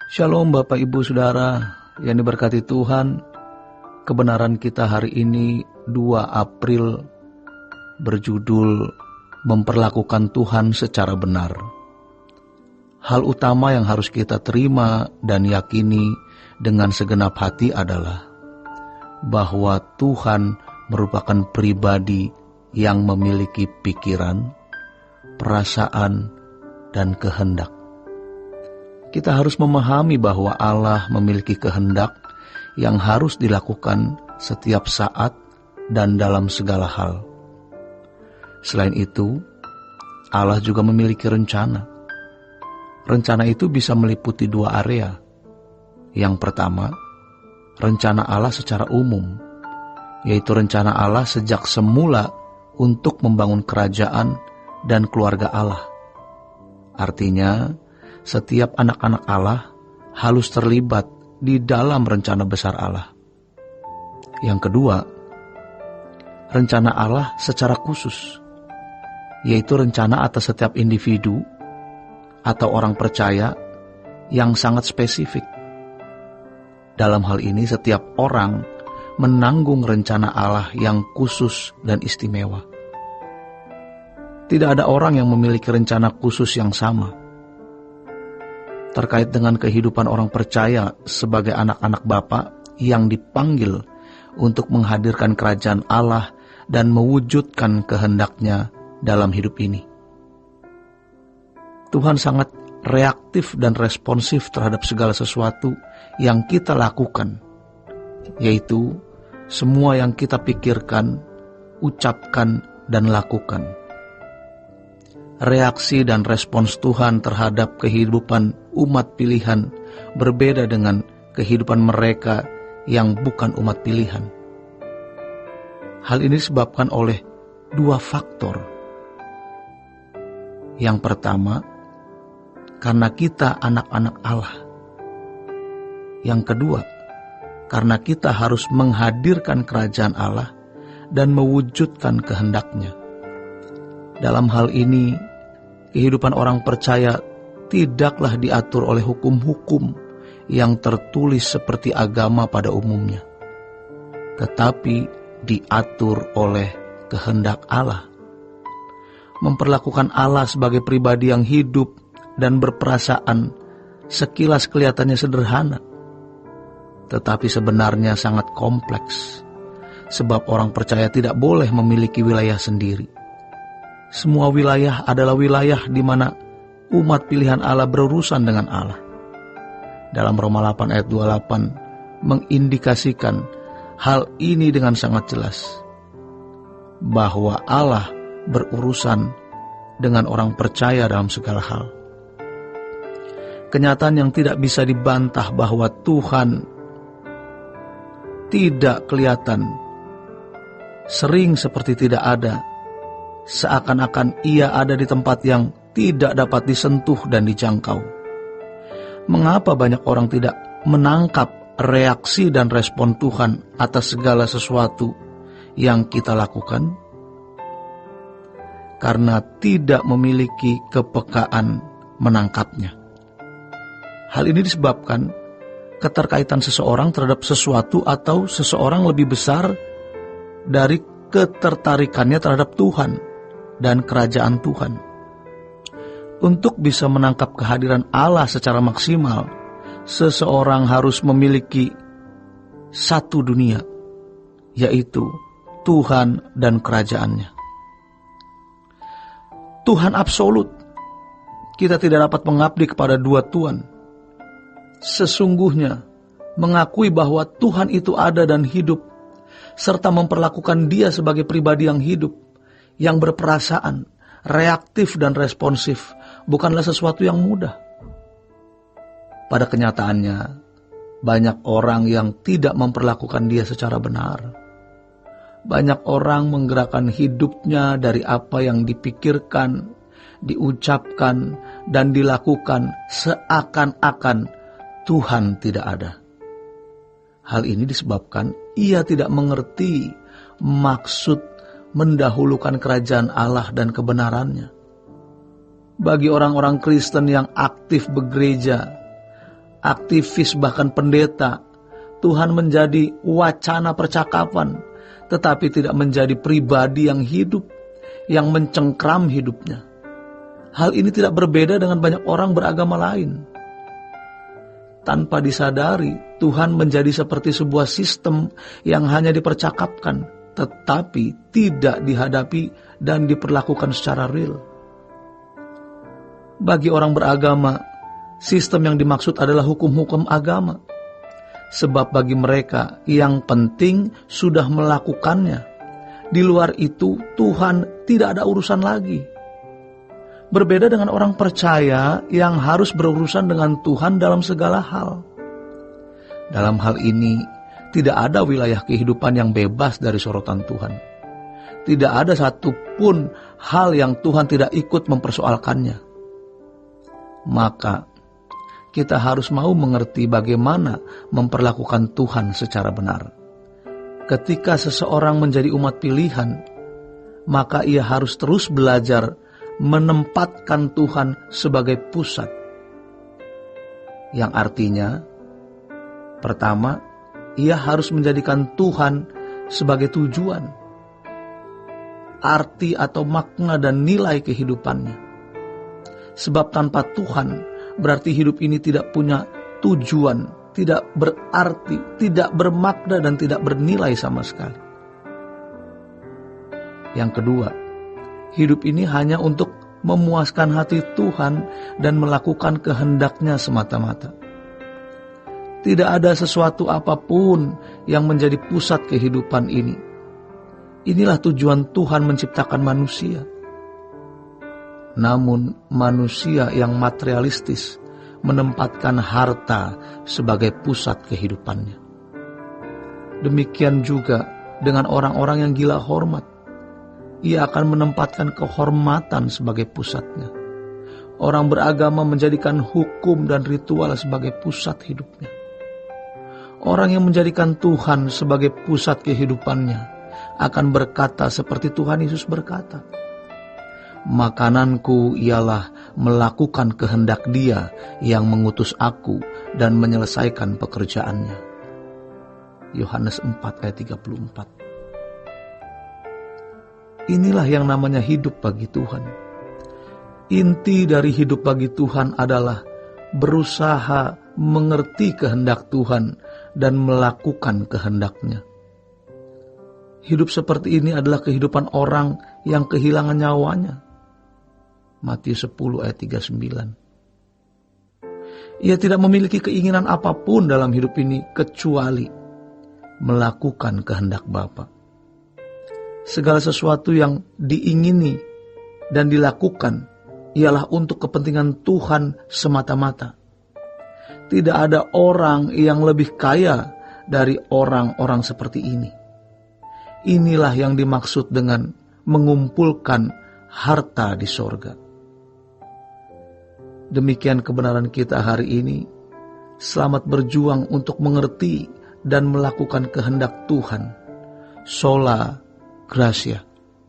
Shalom Bapak Ibu Saudara yang diberkati Tuhan. Kebenaran kita hari ini 2 April berjudul Memperlakukan Tuhan secara benar. Hal utama yang harus kita terima dan yakini dengan segenap hati adalah bahwa Tuhan merupakan pribadi yang memiliki pikiran, perasaan, dan kehendak. Kita harus memahami bahwa Allah memiliki kehendak yang harus dilakukan setiap saat dan dalam segala hal. Selain itu, Allah juga memiliki rencana. Rencana itu bisa meliputi 2 area. Yang pertama, rencana Allah secara umum, yaitu rencana Allah sejak semula untuk membangun kerajaan dan keluarga Allah. Artinya, setiap anak-anak Allah harus terlibat di dalam rencana besar Allah. Yang kedua, rencana Allah secara khusus, yaitu rencana atas setiap individu atau orang percaya yang sangat spesifik. Dalam hal ini, setiap orang menanggung rencana Allah yang khusus dan istimewa. Tidak ada orang yang memiliki rencana khusus yang sama. Terkait dengan kehidupan orang percaya sebagai anak-anak Bapa yang dipanggil untuk menghadirkan kerajaan Allah dan mewujudkan kehendak-Nya dalam hidup ini. Tuhan sangat reaktif dan responsif terhadap segala sesuatu yang kita lakukan, yaitu semua yang kita pikirkan, ucapkan, dan lakukan. Reaksi dan respons Tuhan terhadap kehidupan umat pilihan berbeda dengan kehidupan mereka yang bukan umat pilihan. Hal ini disebabkan oleh 2 faktor. Yang pertama, karena kita anak-anak Allah. Yang kedua, karena kita harus menghadirkan kerajaan Allah dan mewujudkan kehendak-Nya. Dalam hal ini, kehidupan orang percaya tidaklah diatur oleh hukum-hukum yang tertulis seperti agama pada umumnya, tetapi diatur oleh kehendak Allah. Memperlakukan Allah sebagai pribadi yang hidup dan berperasaan sekilas kelihatannya sederhana, tetapi sebenarnya sangat kompleks, sebab orang percaya tidak boleh memiliki wilayah sendiri. Semua wilayah adalah wilayah di mana umat pilihan Allah berurusan dengan Allah. Dalam Roma 8 ayat 28 mengindikasikan hal ini dengan sangat jelas, bahwa Allah berurusan dengan orang percaya dalam segala hal. Kenyataan yang tidak bisa dibantah bahwa Tuhan tidak kelihatan, sering seperti tidak ada, seakan-akan Ia ada di tempat yang tidak dapat disentuh dan dijangkau. Mengapa banyak orang tidak menangkap reaksi dan respon Tuhan atas segala sesuatu yang kita lakukan? Karena tidak memiliki kepekaan menangkapnya. Hal ini disebabkan keterkaitan seseorang terhadap sesuatu atau seseorang lebih besar dari ketertarikannya terhadap Tuhan dan kerajaan Tuhan. Untuk bisa menangkap kehadiran Allah secara maksimal, seseorang harus memiliki satu dunia, yaitu Tuhan dan kerajaannya. Tuhan absolut. Kita tidak dapat mengabdi kepada 2 tuan. Sesungguhnya mengakui bahwa Tuhan itu ada dan hidup, serta memperlakukan Dia sebagai pribadi yang hidup, yang berperasaan, reaktif dan responsif, bukanlah sesuatu yang mudah. Pada kenyataannya, banyak orang yang tidak memperlakukan Dia secara benar. Banyak orang menggerakkan hidupnya dari apa yang dipikirkan, diucapkan, dan dilakukan seakan-akan Tuhan tidak ada. Hal ini disebabkan ia tidak mengerti maksud mendahulukan kerajaan Allah dan kebenarannya. Bagi orang-orang Kristen yang aktif bergereja, aktivis, bahkan pendeta. Tuhan menjadi wacana percakapan, tetapi tidak menjadi pribadi yang hidup, yang mencengkram hidupnya. Hal ini tidak berbeda dengan banyak orang beragama lain. Tanpa disadari, Tuhan menjadi seperti sebuah sistem yang hanya dipercakapkan, tetapi tidak dihadapi dan diperlakukan secara real. Bagi orang beragama, sistem yang dimaksud adalah hukum-hukum agama. Sebab bagi mereka yang penting sudah melakukannya. Di luar itu Tuhan tidak ada urusan lagi. Berbeda dengan orang percaya yang harus berurusan dengan Tuhan dalam segala hal. Dalam hal ini, tidak ada wilayah kehidupan yang bebas dari sorotan Tuhan. Tidak ada satupun hal yang Tuhan tidak ikut mempersoalkannya. Maka, kita harus mau mengerti bagaimana memperlakukan Tuhan secara benar. Ketika seseorang menjadi umat pilihan, maka ia harus terus belajar menempatkan Tuhan sebagai pusat. Yang artinya, pertama, ia harus menjadikan Tuhan sebagai tujuan, arti atau makna dan nilai kehidupannya. Sebab tanpa Tuhan, berarti hidup ini tidak punya tujuan, tidak berarti, tidak bermakna, dan tidak bernilai sama sekali. Yang kedua, hidup ini hanya untuk memuaskan hati Tuhan dan melakukan kehendak-Nya semata-mata. Tidak ada sesuatu apapun yang menjadi pusat kehidupan ini. Inilah tujuan Tuhan menciptakan manusia. Namun manusia yang materialistis menempatkan harta sebagai pusat kehidupannya. Demikian juga dengan orang-orang yang gila hormat. Ia akan menempatkan kehormatan sebagai pusatnya. Orang beragama menjadikan hukum dan ritual sebagai pusat hidupnya. Orang yang menjadikan Tuhan sebagai pusat kehidupannya akan berkata seperti Tuhan Yesus berkata, "Makananku ialah melakukan kehendak Dia yang mengutus aku dan menyelesaikan pekerjaannya." Yohanes 4 ayat 34. Inilah yang namanya hidup bagi Tuhan. Inti dari hidup bagi Tuhan adalah berusaha mengerti kehendak Tuhan dan melakukan kehendak-Nya. Hidup seperti ini adalah kehidupan orang yang kehilangan nyawanya. Matius 10 ayat 39. Ia tidak memiliki keinginan apapun dalam hidup ini kecuali melakukan kehendak Bapa. Segala sesuatu yang diingini dan dilakukan ialah untuk kepentingan Tuhan semata-mata. Tidak ada orang yang lebih kaya dari orang-orang seperti ini. Inilah yang dimaksud dengan mengumpulkan harta di sorga. Demikian kebenaran kita hari ini. Selamat berjuang untuk mengerti dan melakukan kehendak Tuhan. Sola Gracia.